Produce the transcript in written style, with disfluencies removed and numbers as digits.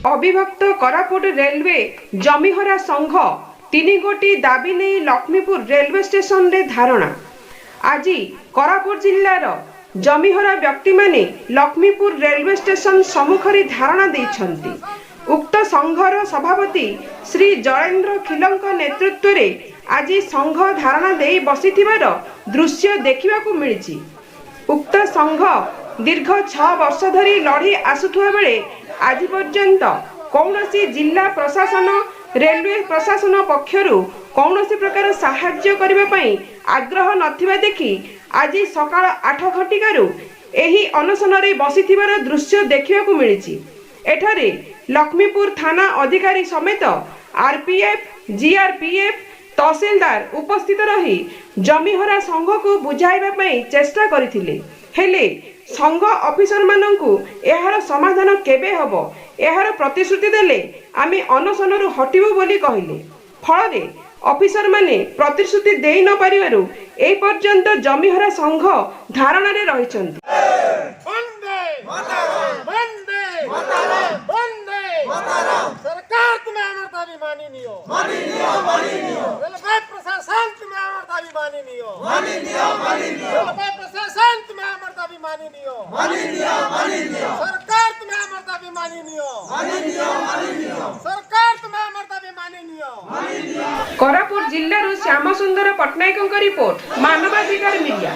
अविभक्त Koraput railway जमीहरा संघ 3 गोटी दाबी नहीं लक्ष्मीपुर रेलवे स्टेशन रे धारणा। आज कोरापुट जिल्लार जमीहरा व्यक्ति माने लक्ष्मीपुर रेलवे स्टेशन सम्मुखरी धारणा देइछन्ति। उक्त संघर सभापति श्री जयेन्द्र खिलंक नेतृत्व रे आज संघ धारणा दे बसिथिबार दृश्य देखिबाकू मिलिछि। उक्त संघ दीर्घ 6 वर्ष धरी लड़ी आसुथुवा बेले आज पर्यंत कौनसी जिला प्रशासन रेलवे प्रशासन पक्षरु कौनसी प्रकार साहाय्य करबा पई आग्रह नथिबा देखि आज सकाळ 8 घटिकारु एही अनशन रे बसिथिबार दृश्य देखिबाकू मिलिछि। एठारे लक्ष्मीपुर थाना अधिकारी समेत आरपीएफ जीआरपीएफ तहसीलदार उपस्थित रही जमीहरा संघ को बुझाइबा पई चेष्टा करिथिले, हेले संघ ऑफिसर माननकु एहार समाधान केबे हबो एहार प्रतिश्रुति देले आमे अनशनरु हटिबो बोली कहिले। फलरे ऑफिसर माने प्रतिश्रुति देई न पारिबारु ए पर्यंत जमीहरा संघ धारणा रे रहिचंती। सरकार तुम्हें अमर दाबी मानी नहीं हो, रेलवे प्रशासन तुम्हें अमर दाबी मानी नहीं हो, रेलवे प्रशासन तुम्हें अमर दाबी मानी नहीं हो, सरकार तुम्हें अमर दाबी मानी नहीं हो, सरकार तुम्हें अमर दाबी मानी नहीं हो। कोरापुट जिल्लारू श्याम सुंदर पटनायक रिपोर्ट मानवाधिकार मीडिया।